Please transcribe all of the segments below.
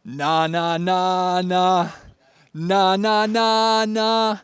Na na na na, na na na na,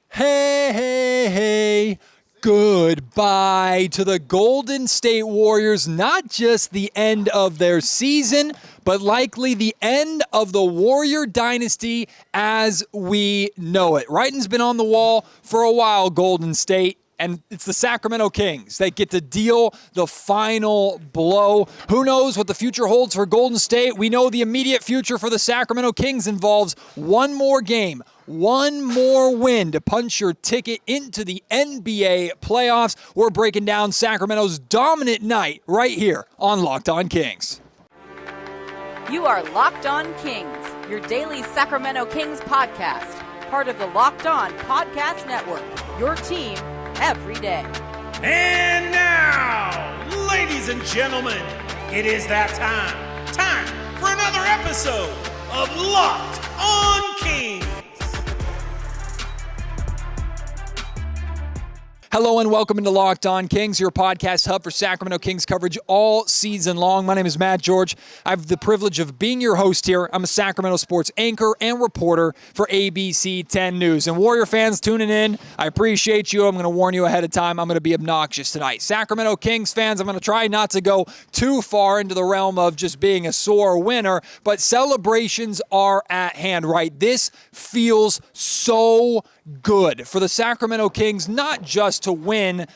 hey hey hey, goodbye to the Golden State Warriors. Not just the end of their season, but likely the end of the Warrior dynasty as we know it. Writing's been on the wall for a while, Golden State. And it's the Sacramento Kings that get to deal the final blow. Who knows what the future holds for Golden State? We know the immediate future for the Sacramento Kings involves one more game, one more win to punch your ticket into the NBA playoffs. We're breaking down Sacramento's dominant night right here on Locked On Kings. You are Locked On Kings, your daily Sacramento Kings podcast, part of the Locked On Podcast Network, your team every day. And now, ladies and gentlemen, it is that time for another episode of Locked On Kings. Hello and welcome into Locked On Kings, your podcast hub for Sacramento Kings coverage all season long. My name is Matt George. I have the privilege of being your host here. I'm a Sacramento sports anchor and reporter for ABC 10 News. And Warrior fans tuning in, I appreciate you. I'm going to warn you ahead of time, I'm going to be obnoxious tonight. Sacramento Kings fans, I'm going to try not to go too far into the realm of just being a sore winner, but celebrations are at hand, right? This feels so good for the Sacramento Kings, not just to win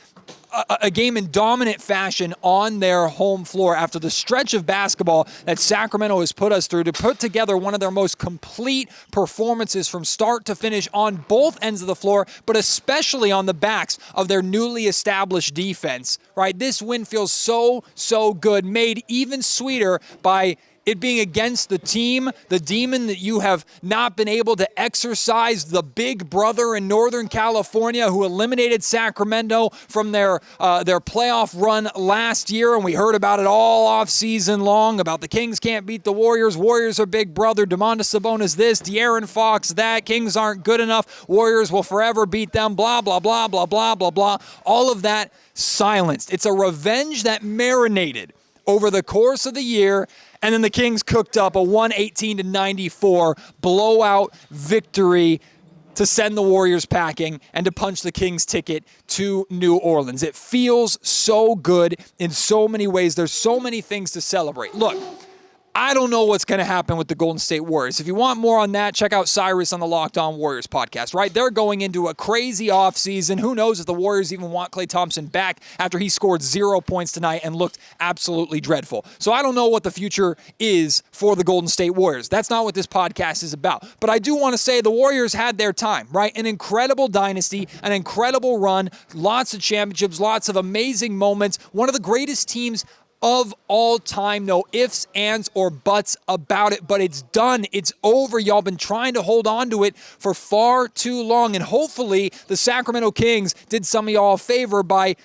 a game in dominant fashion on their home floor after the stretch of basketball that Sacramento has put us through, to put together one of their most complete performances from start to finish on both ends of the floor, but especially on the backs of their newly established defense, right? This win feels so good, made even sweeter by it being against the team, the demon that you have not been able to exorcise, the big brother in Northern California who eliminated Sacramento from their playoff run last year. And we heard about it all off season long, about the Kings can't beat the Warriors. Warriors are big brother. Domantas Sabonis this, De'Aaron Fox that. Kings aren't good enough. Warriors will forever beat them. Blah, blah, blah, blah, blah, blah, blah. All of that silenced. It's a revenge that marinated over the course of the year. And then the Kings cooked up a 118-94 blowout victory to send the Warriors packing and to punch the Kings ticket to New Orleans. It feels so good in so many ways. There's so many things to celebrate. Look, I don't know what's going to happen with the Golden State Warriors. If you want more on that, check out Cyrus on the Locked On Warriors podcast, right? They're going into a crazy offseason. Who knows if the Warriors even want Klay Thompson back after he scored 0 points tonight and looked absolutely dreadful. So I don't know what the future is for the Golden State Warriors. That's not what this podcast is about. But I do want to say the Warriors had their time, right? An incredible dynasty, an incredible run, lots of championships, lots of amazing moments. One of the greatest teams of all time, no ifs, ands, or buts about it, but it's done. It's over. Y'all been trying to hold on to it for far too long, and hopefully the Sacramento Kings did some of y'all a favor by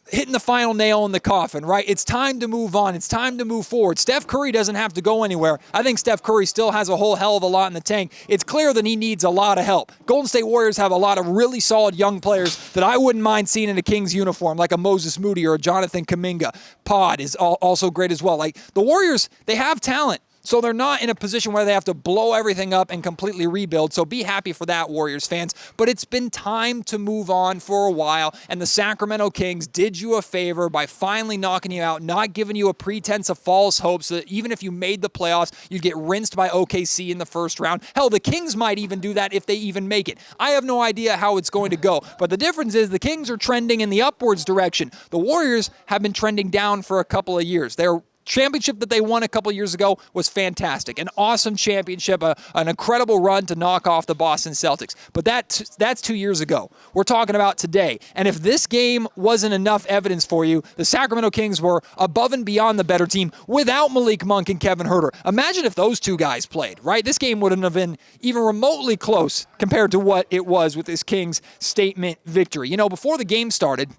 hitting the final nail in the coffin, right? It's time to move on. It's time to move forward. Steph Curry doesn't have to go anywhere. I think Steph Curry still has a whole hell of a lot in the tank. It's clear that he needs a lot of help. Golden State Warriors have a lot of really solid young players that I wouldn't mind seeing in a Kings uniform, like a Moses Moody or a Jonathan Kuminga. Pod is also great as well. Like, the Warriors, they have talent. So they're not in a position where they have to blow everything up and completely rebuild. So be happy for that, Warriors fans. But it's been time to move on for a while. And the Sacramento Kings did you a favor by finally knocking you out, not giving you a pretense of false hope so that even if you made the playoffs, you'd get rinsed by OKC in the first round. Hell, the Kings might even do that if they even make it. I have no idea how it's going to go. But the difference is the Kings are trending in the upwards direction. The Warriors have been trending down for a couple of years. They're championship that they won a couple years ago was fantastic. An awesome championship, an incredible run to knock off the Boston Celtics. But that's 2 years ago. We're talking about today. And if this game wasn't enough evidence for you, the Sacramento Kings were above and beyond the better team without Malik Monk and Kevin Huerter. Imagine if those two guys played, right? This game wouldn't have been even remotely close compared to what it was with this Kings statement victory. You know, before the game started,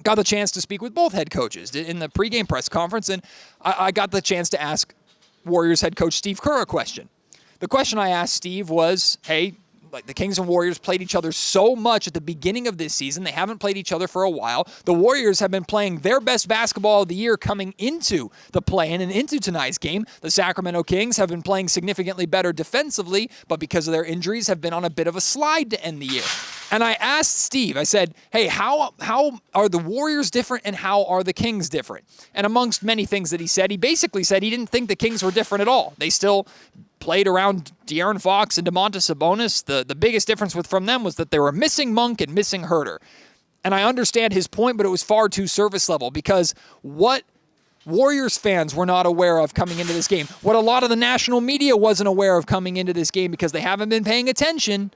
got the chance to speak with both head coaches in the pregame press conference, and I got the chance to ask Warriors head coach Steve Kerr a question. The question I asked Steve was, hey, like the Kings and Warriors played each other so much at the beginning of this season. They haven't played each other for a while. The Warriors have been playing their best basketball of the year coming into the play-in and into tonight's game. The Sacramento Kings have been playing significantly better defensively, but because of their injuries have been on a bit of a slide to end the year. And I asked Steve, I said, hey, how are the Warriors different and how are the Kings different? And amongst many things that he said, he basically said he didn't think the Kings were different at all. They still played around De'Aaron Fox and Domantas Sabonis. The biggest difference from them was that they were missing Monk and missing Herter. And I understand his point, but it was far too surface level, because what Warriors fans were not aware of coming into this game, what a lot of the national media wasn't aware of coming into this game because they haven't been paying attention,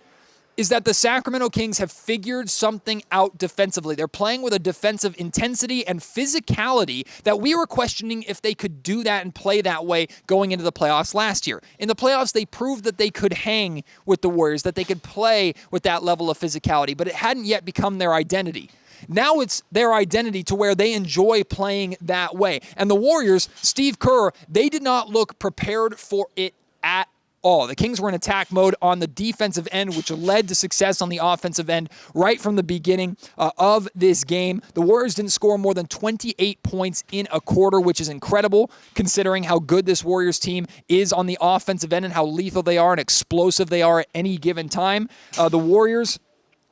is that the Sacramento Kings have figured something out defensively. They're playing with a defensive intensity and physicality that we were questioning if they could do that and play that way going into the playoffs last year. In the playoffs, they proved that they could hang with the Warriors, that they could play with that level of physicality, but it hadn't yet become their identity. Now it's their identity to where they enjoy playing that way. And the Warriors, Steve Kerr, they did not look prepared for it at all. The Kings were in attack mode on the defensive end, which led to success on the offensive end right from the beginning of this game. The Warriors didn't score more than 28 points in a quarter, which is incredible considering how good this Warriors team is on the offensive end and how lethal they are and explosive they are at any given time. The Warriors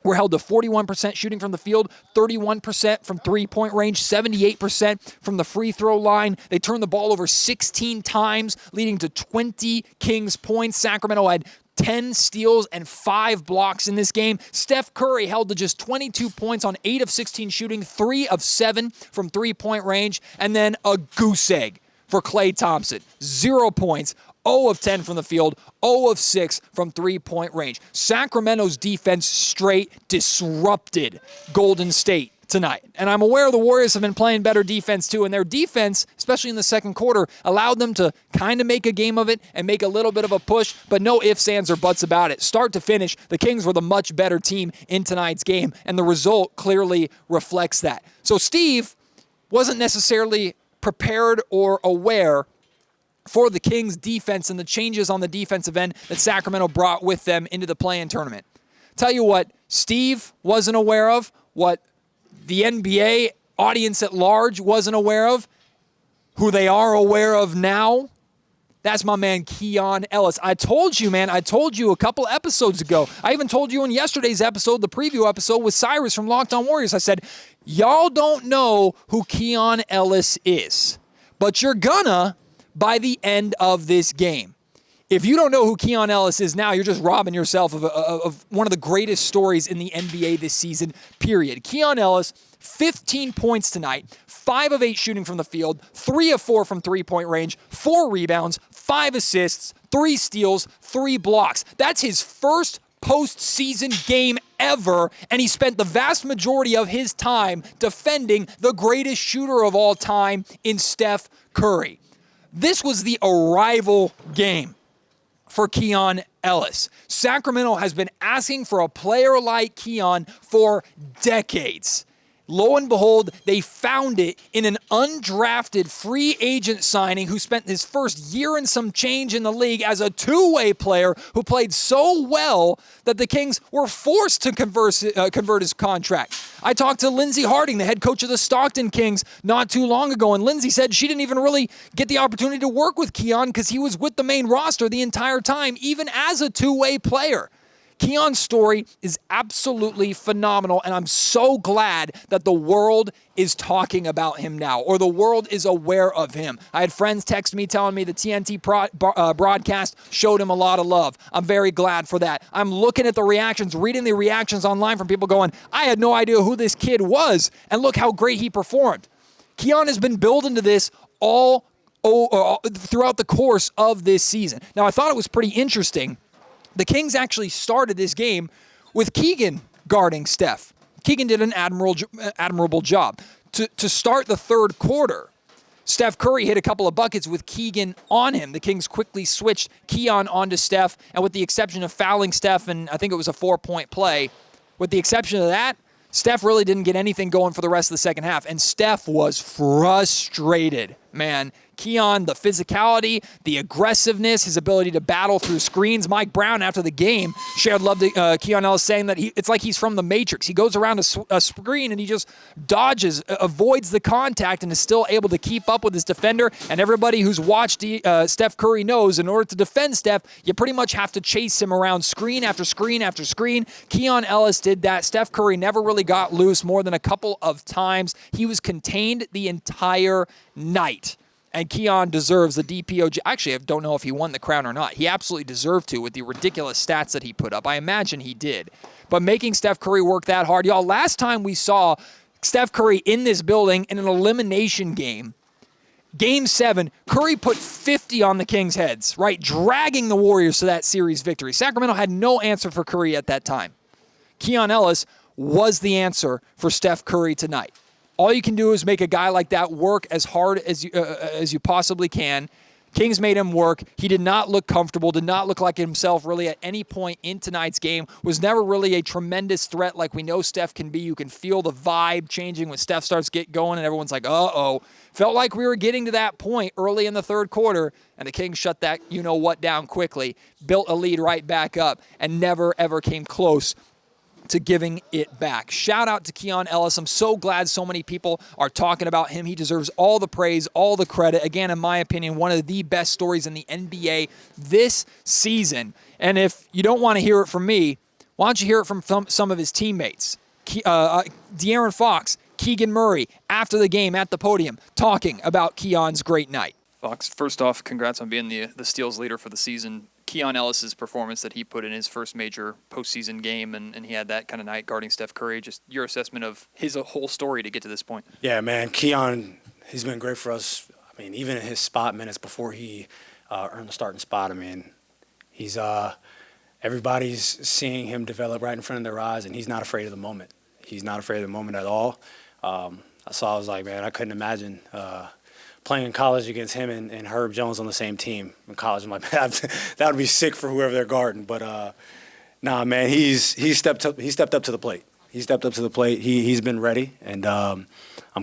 were held to 41% shooting from the field, 31% from three-point range, 78% from the free throw line. They turned the ball over 16 times, leading to 20 Kings points. Sacramento had 10 steals and 5 blocks in this game. Steph Curry held to just 22 points on 8 of 16 shooting, 3 of 7 from three-point range, and then a goose egg for Klay Thompson. 0 points, 0 of 10 from the field, 0 of 6 from three-point range. Sacramento's defense straight disrupted Golden State tonight. And I'm aware the Warriors have been playing better defense too, and their defense, especially in the second quarter, allowed them to kind of make a game of it and make a little bit of a push, but no ifs, ands, or buts about it. Start to finish, the Kings were the much better team in tonight's game, and the result clearly reflects that. So Steve wasn't necessarily prepared or aware for the Kings' defense and the changes on the defensive end that Sacramento brought with them into the play-in tournament. Tell you what Steve wasn't aware of, what the NBA audience at large wasn't aware of, who they are aware of now, that's my man Keon Ellis. I told you, man, I told you a couple episodes ago. I even told you in yesterday's episode, the preview episode with Cyrus from Locked On Warriors. I said, y'all don't know who Keon Ellis is, but you're gonna by the end of this game. If you don't know who Keon Ellis is now, you're just robbing yourself of one of the greatest stories in the NBA this season, period. Keon Ellis, 15 points tonight, 5 of 8 shooting from the field, 3 of 4 from three-point range, 4 rebounds, 5 assists, 3 steals, 3 blocks. That's his first postseason game ever, and he spent the vast majority of his time defending the greatest shooter of all time in Steph Curry. This was the arrival game for Keon Ellis. Sacramento has been asking for a player like Keon for decades. Lo and behold, they found it in an undrafted free agent signing who spent his first year and some change in the league as a two-way player who played so well that the Kings were forced to convert his contract. I talked to Lindsey Harding, the head coach of the Stockton Kings, not too long ago, and Lindsey said she didn't even really get the opportunity to work with Keon because he was with the main roster the entire time, even as a two-way player. Keon's story is absolutely phenomenal, and I'm so glad that the world is talking about him now, or the world is aware of him. I had friends text me telling me the TNT broadcast showed him a lot of love. I'm very glad for that. I'm looking at the reactions, reading the reactions online from people going, I had no idea who this kid was, and look how great he performed. Keon has been building to this all throughout the course of this season. Now, I thought it was pretty interesting. The Kings actually started this game with Keegan guarding Steph. Keegan did an admirable job. To start the third quarter, Steph Curry hit a couple of buckets with Keegan on him. The Kings quickly switched Keon onto Steph, and with the exception of fouling Steph, and I think it was a 4-point play, with the exception of that, Steph really didn't get anything going for the rest of the second half, and Steph was frustrated man, Keon, the physicality, the aggressiveness, his ability to battle through screens. Mike Brown, after the game, shared love to Keon Ellis, saying that it's like he's from the Matrix. He goes around a screen and he just dodges, avoids the contact, and is still able to keep up with his defender. And everybody who's watched Steph Curry knows in order to defend Steph, you pretty much have to chase him around screen after screen after screen. Keon Ellis did that. Steph Curry never really got loose more than a couple of times. He was contained the entire night. And Keon deserves the DPOJ. Actually, I don't know if he won the crown or not. He absolutely deserved to with the ridiculous stats that he put up. I imagine he did. But making Steph Curry work that hard. Y'all, last time we saw Steph Curry in this building in an elimination game, Game 7, Curry put 50 on the Kings' heads, right? Dragging the Warriors to that series victory. Sacramento had no answer for Curry at that time. Keon Ellis was the answer for Steph Curry tonight. All you can do is make a guy like that work as hard as you possibly can. Kings made him work. He did not look comfortable, did not look like himself really at any point in tonight's game, was never really a tremendous threat like we know Steph can be. You can feel the vibe changing when Steph starts get going and everyone's like, uh-oh. Felt like we were getting to that point early in the third quarter, and the Kings shut that you-know-what down quickly, built a lead right back up, and never, ever came close to giving it back. Shout out to Keon Ellis. I'm so glad so many people are talking about him. He deserves all the praise, all the credit. Again, in my opinion, one of the best stories in the NBA this season. And if you don't want to hear it from me, why don't you hear it from some of his teammates? De'Aaron Fox, Keegan Murray, after the game at the podium, talking about Keon's great night. Fox, first off, congrats on being the steals leader for the season. Keon Ellis' performance that he put in his first major postseason game, and he had that kind of night guarding Steph Curry. Just your assessment of his whole story to get to this point. Yeah, man, Keon, he's been great for us. I mean, even in his spot minutes before he earned the starting spot, I mean, he's everybody's seeing him develop right in front of their eyes, and he's not afraid of the moment. He's not afraid of the moment at all. I was like, man, I couldn't imagine playing in college against him and Herb Jones on the same team in college. I'm like, that would be sick for whoever they're guarding. But nah, man, he's stepped up to the plate. He stepped up to the plate. He's been ready, and I'm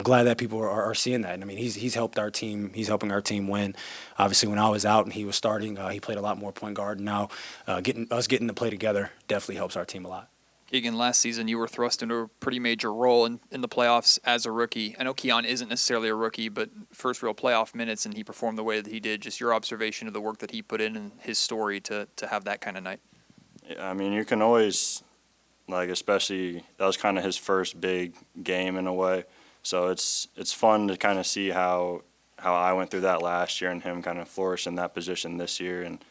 glad that people are seeing that. And I mean, he's helped our team. He's helping our team win. Obviously, when I was out and he was starting, he played a lot more point guard. Now, getting to play together definitely helps our team a lot. Keegan, last season you were thrust into a pretty major role in the playoffs as a rookie. I know Keon isn't necessarily a rookie, but first real playoff minutes, and he performed the way that he did. Just your observation of the work that he put in and his story to have that kind of night. Yeah, I mean, you can always, especially that was kind of his first big game in a way. So it's fun to kind of see how I went through that last year and him kind of flourish in that position this year. And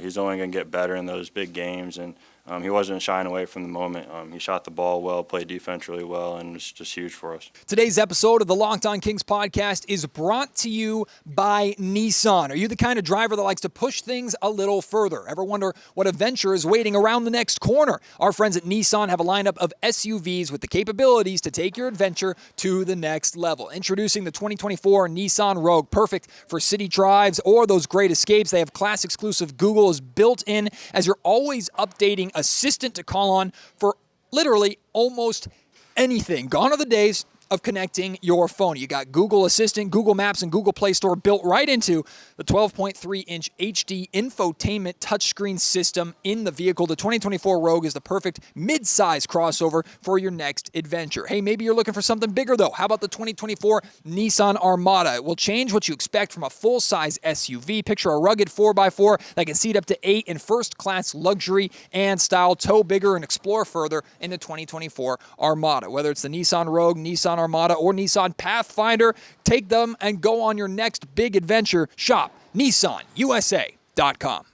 he's only going to get better in those big games. And he wasn't shying away from the moment. He shot the ball well, played defense really well, and it's just huge for us. Today's episode of the Locked On Kings podcast is brought to you by Nissan. Are you the kind of driver that likes to push things a little further? Ever wonder what adventure is waiting around the next corner? Our friends at Nissan have a lineup of SUVs with the capabilities to take your adventure to the next level. Introducing the 2024 Nissan Rogue, perfect for city drives or those great escapes. They have class exclusive Google is built in as you're always updating assistant to call on for literally almost anything. Gone are the days of connecting your phone. You got Google Assistant, Google Maps, and Google Play Store built right into the 12.3-inch HD infotainment touchscreen system in the vehicle. The 2024 Rogue is the perfect mid-size crossover for your next adventure. Hey, maybe you're looking for something bigger, though. How about the 2024 Nissan Armada? It will change what you expect from a full-size SUV. Picture a rugged 4x4 that can seat up to 8 in first-class luxury and style. Tow bigger and explore further in the 2024 Armada. Whether it's the Nissan Rogue, Nissan Armada, or Nissan Pathfinder, take them and go on your next big adventure. Shop NissanUSA.com.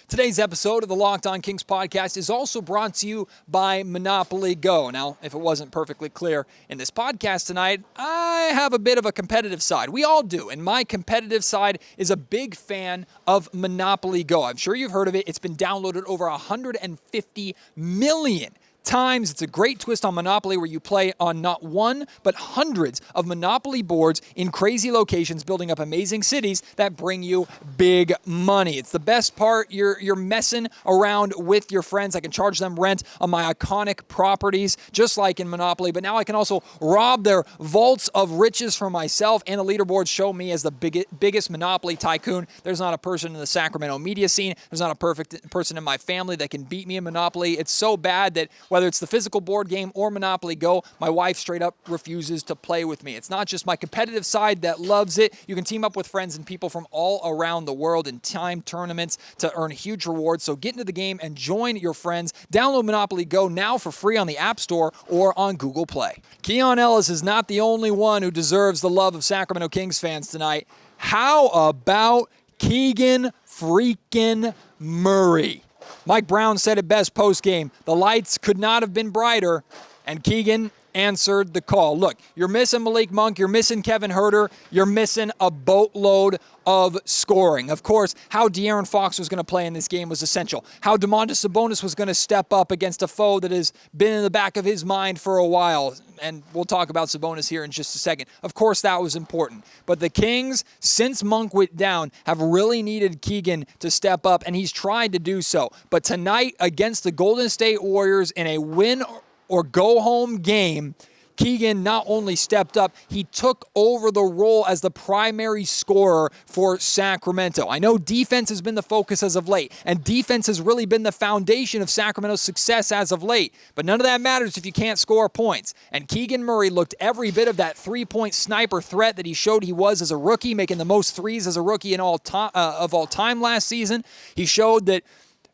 Today's episode of the Locked On Kings podcast is also brought to you by Monopoly Go. Now, if it wasn't perfectly clear in this podcast tonight, I have a bit of a competitive side. We all do, and my competitive side is a big fan of Monopoly Go. I'm sure you've heard of it. It's been downloaded over 150 million times. It's a great twist on Monopoly where you play on not one, but hundreds of Monopoly boards in crazy locations, building up amazing cities that bring you big money. It's the best part. You're messing around with your friends. I can charge them rent on my iconic properties, just like in Monopoly, but now I can also rob their vaults of riches from myself, and the leaderboards show me as the biggest Monopoly tycoon. There's not a person in the Sacramento media scene. There's not a perfect person in my family that can beat me in Monopoly. It's so bad that whether it's the physical board game or Monopoly Go, my wife straight up refuses to play with me. It's not just my competitive side that loves it. You can team up with friends and people from all around the world in time tournaments to earn huge rewards. So get into the game and join your friends. Download Monopoly Go now for free on the App Store or on Google Play. Keon Ellis is not the only one who deserves the love of Sacramento Kings fans tonight. How about Keegan freaking Murray? Mike Brown said it best post-game. The lights could not have been brighter, and Keegan answered the call. Look, you're missing Malik Monk, you're missing Kevin Huerter, you're missing a boatload of scoring. Of course, how De'Aaron Fox was going to play in this game was essential. How Domantas Sabonis was going to step up against a foe that has been in the back of his mind for a while. And we'll talk about Sabonis here in just a second. Of course, that was important. But the Kings, since Monk went down, have really needed Keegan to step up, and he's tried to do so. But tonight, against the Golden State Warriors in a win or go-home game, Keegan not only stepped up, he took over the role as the primary scorer for Sacramento. I know defense has been the focus as of late, and defense has really been the foundation of Sacramento's success as of late, but none of that matters if you can't score points. And Keegan Murray looked every bit of that three-point sniper threat that he showed he was as a rookie, making the most threes as a rookie of all time last season. He showed that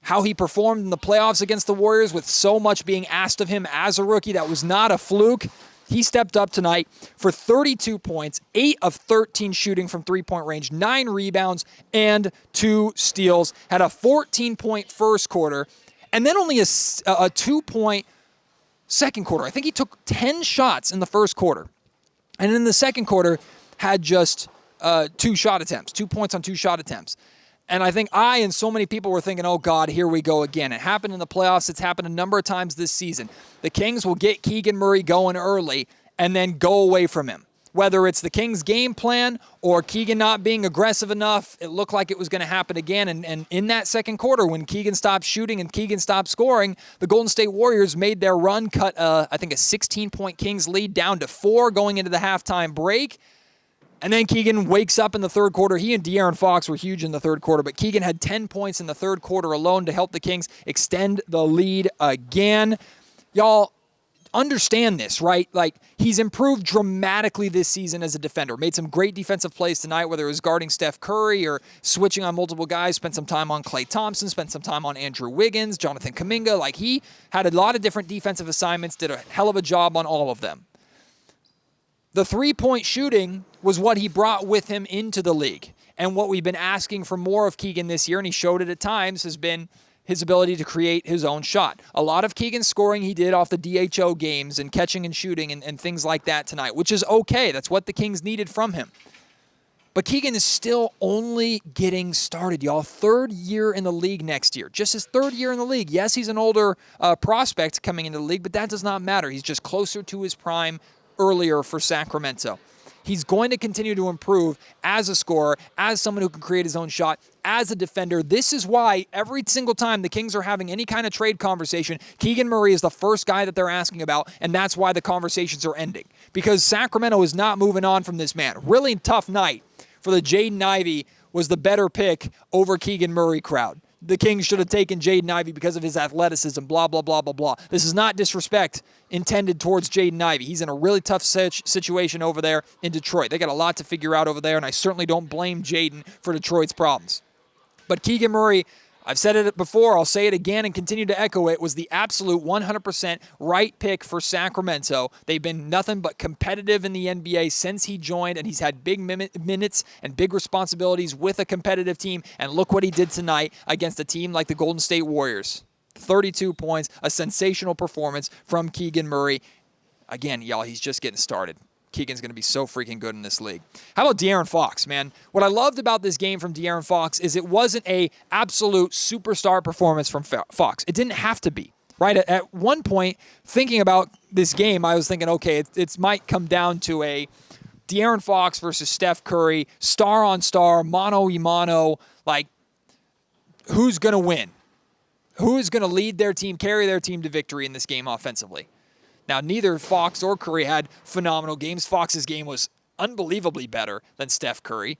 how he performed in the playoffs against the Warriors with so much being asked of him as a rookie. That was not a fluke. He stepped up tonight for 32 points, 8 of 13 shooting from three-point range, 9 rebounds, and 2 steals. Had a 14-point first quarter, and then only a 2-point second quarter. I think he took 10 shots in the first quarter. And in the second quarter, had just 2 shot attempts, 2 points on 2 shot attempts. And I think I and so many people were thinking, oh, God, here we go again. It happened in the playoffs. It's happened a number of times this season. The Kings will get Keegan Murray going early and then go away from him. Whether it's the Kings' game plan or Keegan not being aggressive enough, it looked like it was going to happen again. And in that second quarter, when Keegan stopped shooting and Keegan stopped scoring, the Golden State Warriors made their run, cut, I think, a 16-point Kings lead down to 4 going into the halftime break. And then Keegan wakes up in the third quarter. He and De'Aaron Fox were huge in the third quarter, but Keegan had 10 points in the third quarter alone to help the Kings extend the lead again. Y'all understand this, right? Like, he's improved dramatically this season as a defender. Made some great defensive plays tonight, whether it was guarding Steph Curry or switching on multiple guys. Spent some time on Klay Thompson, spent some time on Andrew Wiggins, Jonathan Kuminga. Like, he had a lot of different defensive assignments, did a hell of a job on all of them. The three-point shooting was what he brought with him into the league. And what we've been asking for more of Keegan this year, and he showed it at times, has been his ability to create his own shot. A lot of Keegan's scoring he did off the DHO games and catching and shooting and things like that tonight, which is okay. That's what the Kings needed from him. But Keegan is still only getting started, y'all. 3rd year in the league next year. Just his 3rd year in the league. Yes, he's an older prospect coming into the league, but that does not matter. He's just closer to his prime earlier for Sacramento. He's going to continue to improve as a scorer, as someone who can create his own shot, as a defender. This is why every single time the Kings are having any kind of trade conversation, Keegan Murray is the first guy that they're asking about, and that's why the conversations are ending. Because Sacramento is not moving on from this man. Really tough night for the Jaden Ivey was the better pick over Keegan Murray crowd. The Kings should have taken Jaden Ivey because of his athleticism, blah, blah, blah, blah, blah. This is not disrespect intended towards Jaden Ivey. He's in a really tough situation over there in Detroit. They got a lot to figure out over there, and I certainly don't blame Jaden for Detroit's problems. But Keegan Murray, I've said it before, I'll say it again and continue to echo it, was the absolute 100% right pick for Sacramento. They've been nothing but competitive in the NBA since he joined, and he's had big minutes and big responsibilities with a competitive team, and look what he did tonight against a team like the Golden State Warriors. 32 points, a sensational performance from Keegan Murray. Again, y'all, he's just getting started. Keegan's going to be so freaking good in this league. How about De'Aaron Fox, man? What I loved about this game from De'Aaron Fox is it wasn't a absolute superstar performance from Fox. It didn't have to be. right? At one point, thinking about this game, I was thinking, okay, it might come down to a De'Aaron Fox versus Steph Curry, star on star, mano a mano, like, who's going to win? Who is going to lead their team, carry their team to victory in this game offensively? Now, neither Fox or Curry had phenomenal games. Fox's game was unbelievably better than Steph Curry.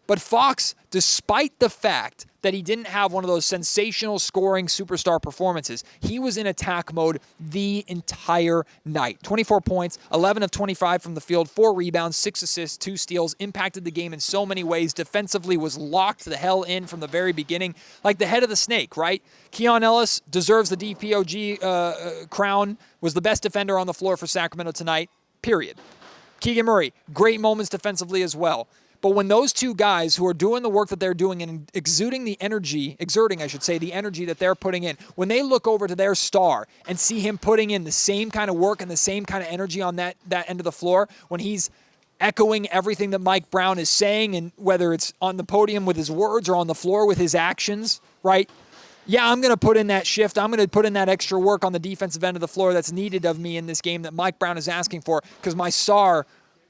But Fox, despite the fact that he didn't have one of those sensational scoring superstar performances, he was in attack mode the entire night. 24 points, 11 of 25 from the field, 4 rebounds, 6 assists, 2 steals, impacted the game in so many ways. Defensively was locked the hell in from the very beginning, like the head of the snake, right? Keon Ellis deserves the DPOG crown, was the best defender on the floor for Sacramento tonight, period. Keegan Murray, great moments defensively as well. But when those two guys who are doing the work that they're doing and exerting the energy that they're putting in, when they look over to their star and see him putting in the same kind of work and the same kind of energy on that end of the floor, when he's echoing everything that Mike Brown is saying, and whether it's on the podium with his words or on the floor with his actions, right? Yeah, I'm going to put in that shift. I'm going to put in that extra work on the defensive end of the floor that's needed of me in this game that Mike Brown is asking for, because my star,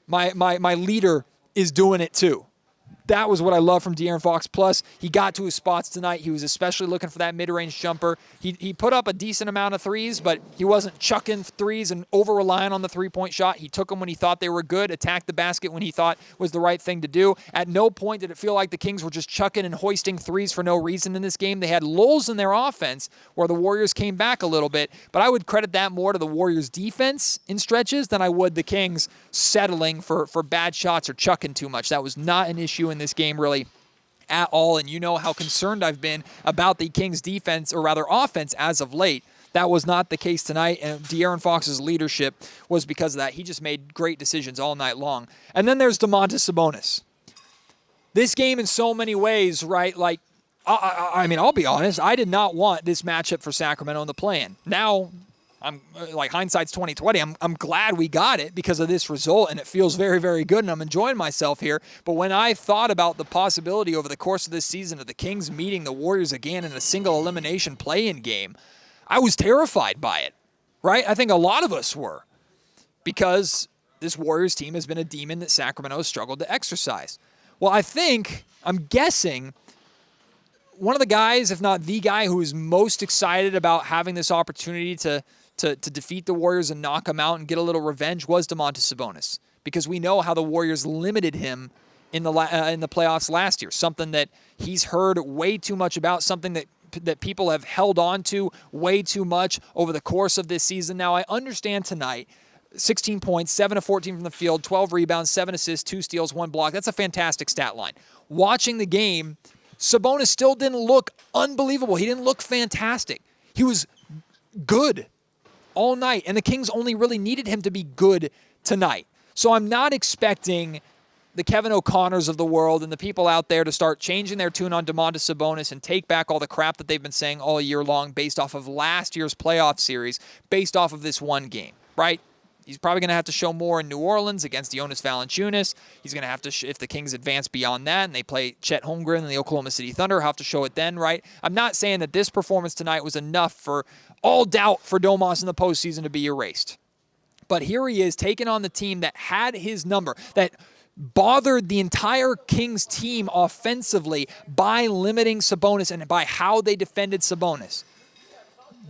my leader, is doing it too. That was what I love from De'Aaron Fox. Plus, he got to his spots tonight. He was especially looking for that mid-range jumper. He put up a decent amount of threes, but he wasn't chucking threes and over-relying on the three-point shot. He took them when he thought they were good, attacked the basket when he thought was the right thing to do. At no point did it feel like the Kings were just chucking and hoisting threes for no reason in this game. They had lulls in their offense where the Warriors came back a little bit, but I would credit that more to the Warriors' defense in stretches than I would the Kings settling for bad shots or chucking too much. That was not an issue in this game really at all, and you know how concerned I've been about the Kings defense, or rather offense, as of late. That was not the case tonight, and De'Aaron Fox's leadership was because of that. He just made great decisions all night long. And then there's Domantas Sabonis. This game in so many ways, right, like, I mean, I'll be honest, I did not want this matchup for Sacramento in the play-in. Now, I'm like, hindsight's 20/20. I'm glad we got it because of this result, and it feels very, very good, and I'm enjoying myself here. But when I thought about the possibility over the course of this season of the Kings meeting the Warriors again in a single elimination play-in game, I was terrified by it, right? I think a lot of us were, because this Warriors team has been a demon that Sacramento has struggled to exercise. Well, I'm guessing, one of the guys, if not the guy, who is most excited about having this opportunity to defeat the Warriors and knock them out and get a little revenge was Domantas Sabonis, because we know how the Warriors limited him in the playoffs last year, something that he's heard way too much about, something that people have held on to way too much over the course of this season. Now, I understand tonight, 16 points, 7 of 14 from the field, 12 rebounds, 7 assists, 2 steals, 1 block. That's a fantastic stat line. Watching the game, Sabonis still didn't look unbelievable. He didn't look fantastic. He was good all night, and the Kings only really needed him to be good tonight. So I'm not expecting the Kevin O'Connors of the world and the people out there to start changing their tune on Domantas Sabonis and take back all the crap that they've been saying all year long based off of last year's playoff series, based off of this one game, right? He's probably going to have to show more in New Orleans against Jonas Valanciunas. He's going to have to, if the Kings advance beyond that and they play Chet Holmgren and the Oklahoma City Thunder, have to show it then, right? I'm not saying that this performance tonight was enough for all doubt for Domas in the postseason to be erased. But here he is taking on the team that had his number, that bothered the entire Kings team offensively by limiting Sabonis and by how they defended Sabonis.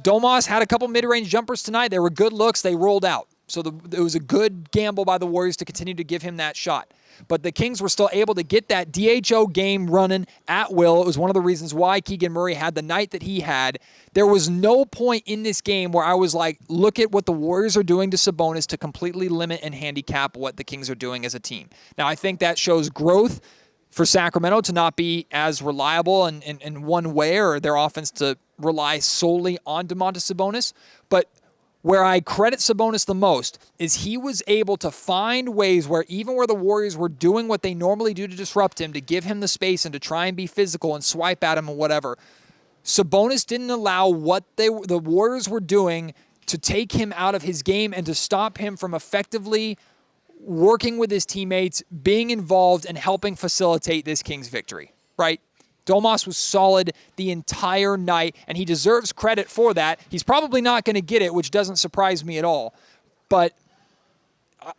Domas had a couple mid-range jumpers tonight. They were good looks. They rolled out. So it was a good gamble by the Warriors to continue to give him that shot. But the Kings were still able to get that DHO game running at will. It was one of the reasons why Keegan Murray had the night that he had. There was no point in this game where I was like, look at what the Warriors are doing to Sabonis to completely limit and handicap what the Kings are doing as a team. Now, I think that shows growth for Sacramento to not be as reliable in one way, or their offense to rely solely on Domantas Sabonis. But where I credit Sabonis the most is he was able to find ways where even where the Warriors were doing what they normally do to disrupt him, to give him the space and to try and be physical and swipe at him and whatever, Sabonis didn't allow what the Warriors were doing to take him out of his game and to stop him from effectively working with his teammates, being involved, and helping facilitate this Kings victory, right? Domas was solid the entire night, and he deserves credit for that. He's probably not going to get it, which doesn't surprise me at all. But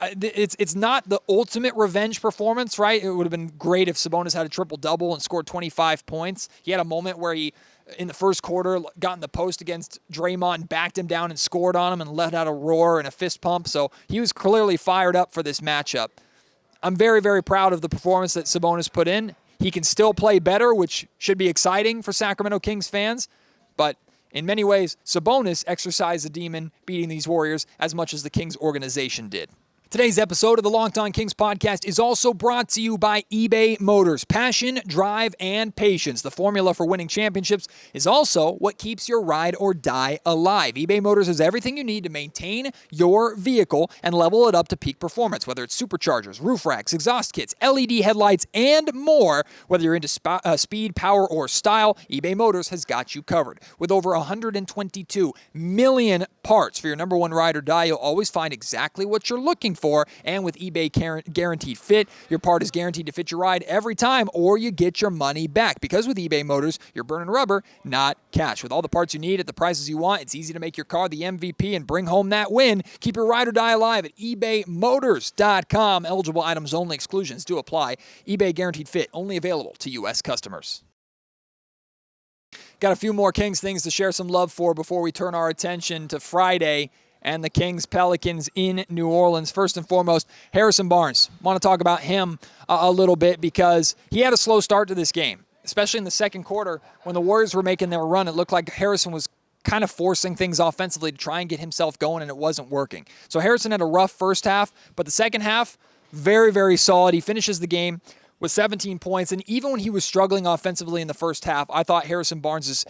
it's not the ultimate revenge performance, right? It would have been great if Sabonis had a triple-double and scored 25 points. He had a moment where he, in the first quarter, got in the post against Draymond, backed him down and scored on him and let out a roar and a fist pump. So he was clearly fired up for this matchup. I'm very, very proud of the performance that Sabonis put in. He can still play better, which should be exciting for Sacramento Kings fans. But in many ways, Sabonis exercised the demon beating these Warriors as much as the Kings organization did. Today's episode of the Locked On Kings podcast is also brought to you by eBay Motors. Passion, drive, and patience. The formula for winning championships is also what keeps your ride or die alive. eBay Motors has everything you need to maintain your vehicle and level it up to peak performance, whether it's superchargers, roof racks, exhaust kits, LED headlights, and more. Whether you're into speed, power, or style, eBay Motors has got you covered. With over 122 million parts for your number one ride or die, you'll always find exactly what you're looking for. And with eBay Guaranteed Fit, your part is guaranteed to fit your ride every time, or you get your money back. Because with eBay Motors, you're burning rubber, not cash. With all the parts you need at the prices you want, it's easy to make your car the MVP and bring home that win. Keep your ride or die alive at ebaymotors.com. Eligible items only. Exclusions do apply. eBay Guaranteed Fit, only available to U.S. customers. Got a few more Kings things to share some love for before we turn our attention to Friday and the Kings Pelicans in New Orleans. First and foremost, Harrison Barnes. Want to talk about him a little bit because he had a slow start to this game, especially in the second quarter when the Warriors were making their run. It looked like Harrison was kind of forcing things offensively to try and get himself going, and it wasn't working. So Harrison had a rough first half, but the second half, very, very solid. He finishes the game with 17 points, and even when he was struggling offensively in the first half, I thought Harrison Barnes is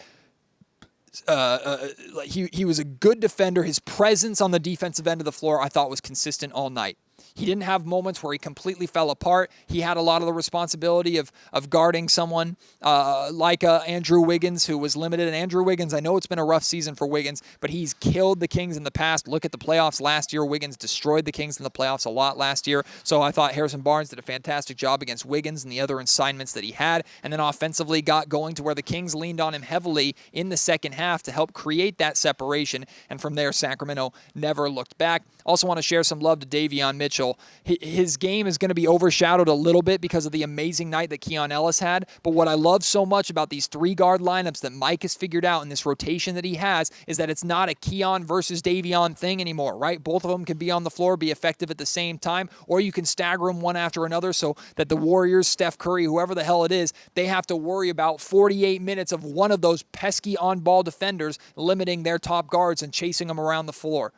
he was a good defender. His presence on the defensive end of the floor, I thought, was consistent all night. He didn't have moments where he completely fell apart. He had a lot of the responsibility of guarding someone like Andrew Wiggins, who was limited. And Andrew Wiggins, I know it's been a rough season for Wiggins, but he's killed the Kings in the past. Look at the playoffs last year. Wiggins destroyed the Kings in the playoffs a lot last year. So I thought Harrison Barnes did a fantastic job against Wiggins and the other assignments that he had. And then offensively got going to where the Kings leaned on him heavily in the second half to help create that separation. And from there, Sacramento never looked back. Also want to share some love to Davion Mitchell. His game is going to be overshadowed a little bit because of the amazing night that Keon Ellis had. But what I love so much about these three-guard lineups that Mike has figured out in this rotation that he has is that it's not a Keon versus Davion thing anymore, right? Both of them can be on the floor, be effective at the same time, or you can stagger them one after another so that the Warriors, Steph Curry, whoever the hell it is, they have to worry about 48 minutes of one of those pesky on-ball defenders limiting their top guards and chasing them around the floor.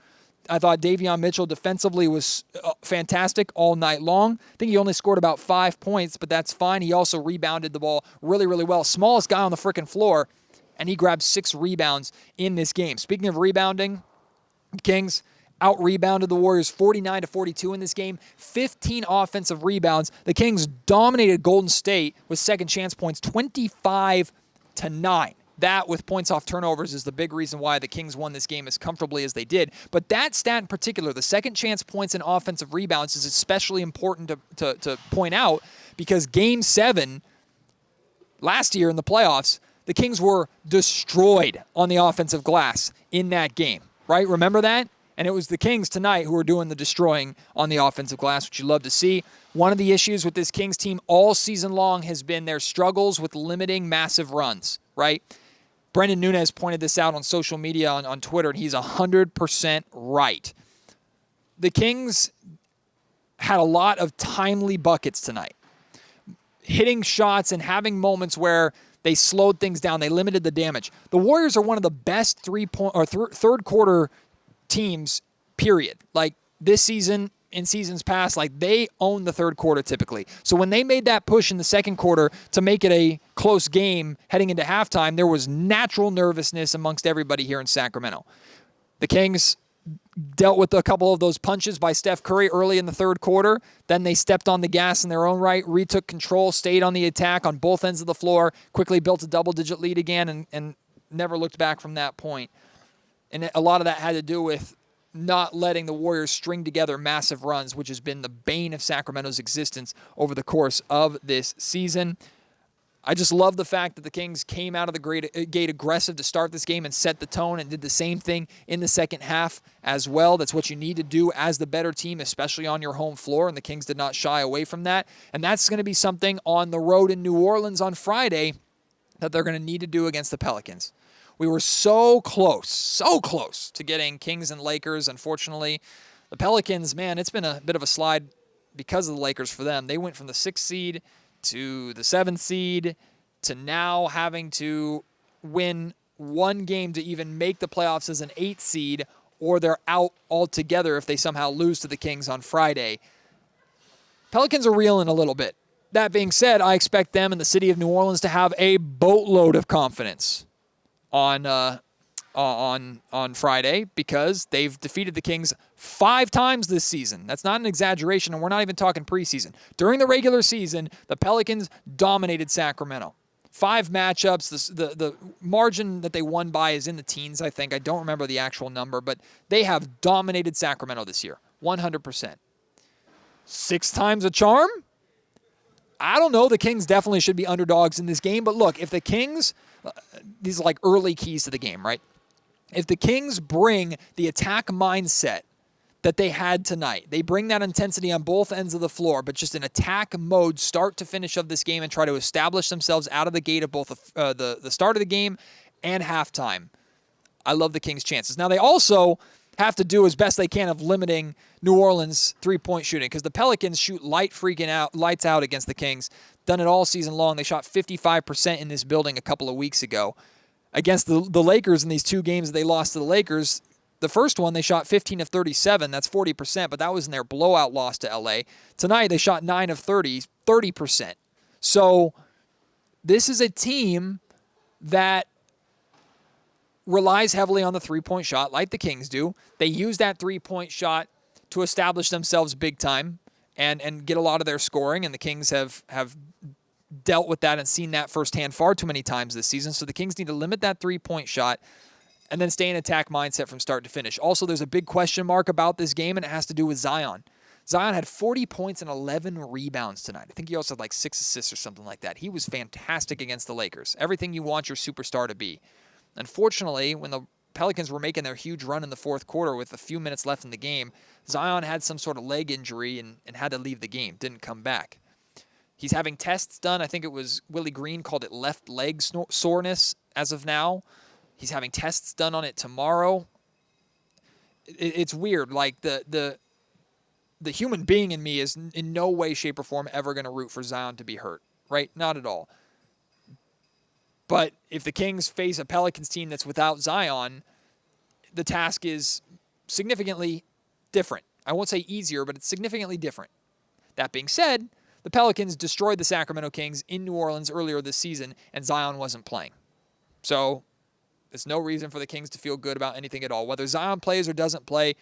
I thought Davion Mitchell defensively was fantastic all night long. I think he only scored about 5 points, but that's fine. He also rebounded the ball really, really well. Smallest guy on the freaking floor, and he grabbed 6 rebounds in this game. Speaking of rebounding, Kings out-rebounded the Warriors 49-42 in this game. 15 offensive rebounds. The Kings dominated Golden State with second chance points 25-9. That, with points off turnovers, is the big reason why the Kings won this game as comfortably as they did. But that stat in particular, the second chance points and offensive rebounds, is especially important to point out because Game 7 last year in the playoffs, the Kings were destroyed on the offensive glass in that game, right? Remember that? And it was the Kings tonight who were doing the destroying on the offensive glass, which you love to see. One of the issues with this Kings team all season long has been their struggles with limiting massive runs, right? Brendan Nunez pointed this out on social media on Twitter, and he's 100% right. The Kings had a lot of timely buckets tonight, hitting shots and having moments where they slowed things down. They limited the damage. The Warriors are one of the best third quarter teams, period. Like this season, in seasons past, like they own the third quarter typically. So when they made that push in the second quarter to make it a close game heading into halftime, there was natural nervousness amongst everybody here in Sacramento. The Kings dealt with a couple of those punches by Steph Curry early in the third quarter. Then they stepped on the gas in their own right, retook control, stayed on the attack on both ends of the floor, quickly built a double-digit lead again, and never looked back from that point. And a lot of that had to do with not letting the Warriors string together massive runs, which has been the bane of Sacramento's existence over the course of this season. I just love the fact that the Kings came out of the gate aggressive to start this game and set the tone and did the same thing in the second half as well. That's what you need to do as the better team, especially on your home floor, and the Kings did not shy away from that. And that's going to be something on the road in New Orleans on Friday that they're going to need to do against the Pelicans. We were so close to getting Kings and Lakers. Unfortunately, the Pelicans, man, it's been a bit of a slide because of the Lakers for them. They went from the 6th seed to the 7th seed to now having to win one game to even make the playoffs as an 8th seed, or they're out altogether if they somehow lose to the Kings on Friday. Pelicans are reeling a little bit. That being said, I expect them in the city of New Orleans to have a boatload of confidence on Friday because they've defeated the Kings 5 times this season. That's not an exaggeration, and we're not even talking preseason. During the regular season, the Pelicans dominated Sacramento. 5 matchups. The margin that they won by is in the teens, I think. I don't remember the actual number, but they have dominated Sacramento this year, 100%. 6 times a charm? I don't know. The Kings definitely should be underdogs in this game, but look, if the Kings, these are like early keys to the game, right? If the Kings bring the attack mindset that they had tonight, they bring that intensity on both ends of the floor, but just an attack mode start to finish of this game and try to establish themselves out of the gate of both the start of the game and halftime, I love the Kings' chances. Now, they also have to do as best they can of limiting New Orleans three-point shooting because the Pelicans shoot lights out against the Kings. Done it all season long. They shot 55% in this building a couple of weeks ago. Against the Lakers in these 2 games that they lost to the Lakers, the first one they shot 15 of 37. That's 40%, but that was in their blowout loss to LA. Tonight they shot 9 of 30, 30%. So this is a team that relies heavily on the three-point shot like the Kings do. They use that three-point shot to establish themselves big time and get a lot of their scoring, and the Kings have dealt with that and seen that firsthand far too many times this season. So the Kings need to limit that three-point shot and then stay in attack mindset from start to finish. Also, there's a big question mark about this game, and it has to do with Zion. Zion had 40 points and 11 rebounds tonight. I think he also had like 6 assists or something like that. He was fantastic against the Lakers. Everything you want your superstar to be. Unfortunately, when the Pelicans were making their huge run in the fourth quarter with a few minutes left in the game, Zion had some sort of leg injury and had to leave the game, didn't come back. He's having tests done. I think it was Willie Green called it left leg soreness as of now. He's having tests done on it tomorrow. It's weird. Like the human being in me is in no way, shape, or form ever going to root for Zion to be hurt, right? Not at all. But if the Kings face a Pelicans team that's without Zion, the task is significantly different. I won't say easier, but it's significantly different. That being said, the Pelicans destroyed the Sacramento Kings in New Orleans earlier this season, and Zion wasn't playing. So there's no reason for the Kings to feel good about anything at all. Whether Zion plays or doesn't play,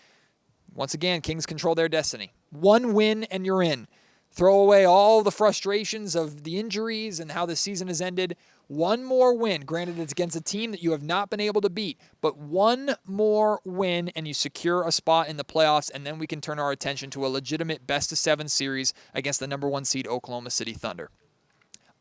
once again, Kings control their destiny. 1 win and you're in. Throw away all the frustrations of the injuries and how the season has ended. 1 more win. Granted, it's against a team that you have not been able to beat, but 1 more win and you secure a spot in the playoffs, and then we can turn our attention to a legitimate best-of-7 series against the number 1 seed Oklahoma City Thunder.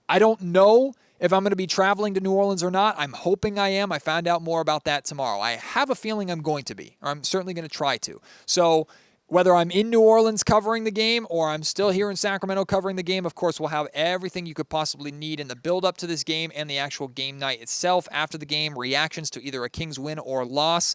I don't know if I'm going to be traveling to New Orleans or not. I'm hoping I am. I found out more about that tomorrow. I have a feeling I'm going to be, or I'm certainly going to try to. So whether I'm in New Orleans covering the game or I'm still here in Sacramento covering the game, of course, we'll have everything you could possibly need in the build-up to this game and the actual game night itself after the game, reactions to either a Kings win or loss.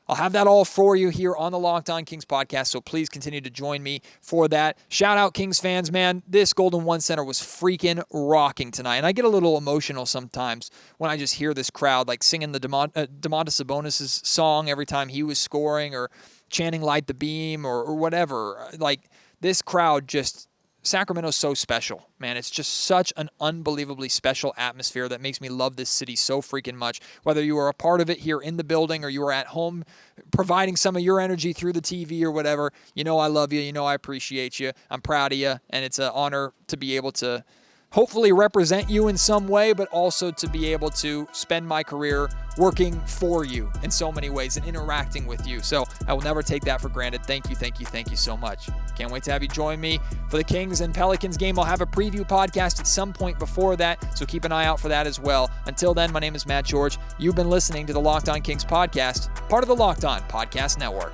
I'll have that all for you here on the Locked On Kings podcast, so please continue to join me for that. Shout out Kings fans, man. This Golden One Center was freaking rocking tonight, and I get a little emotional sometimes when I just hear this crowd like singing the Domantas Sabonis' song every time he was scoring or chanting Light the Beam or whatever. Like, this crowd just, Sacramento's so special, man. It's just such an unbelievably special atmosphere that makes me love this city so freaking much. Whether you are a part of it here in the building or you are at home providing some of your energy through the TV or whatever, you know I love you. You know I appreciate you. I'm proud of you, and it's an honor to be able to hopefully represent you in some way, but also to be able to spend my career working for you in so many ways and interacting with you. So I will never take that for granted. Thank you so much. Can't wait to have you join me for the Kings and Pelicans game. I'll have a preview podcast at some point before that, so keep an eye out for that as well. Until then, my name is Matt George. You've been listening to the Locked On Kings podcast, part of the Locked On Podcast Network.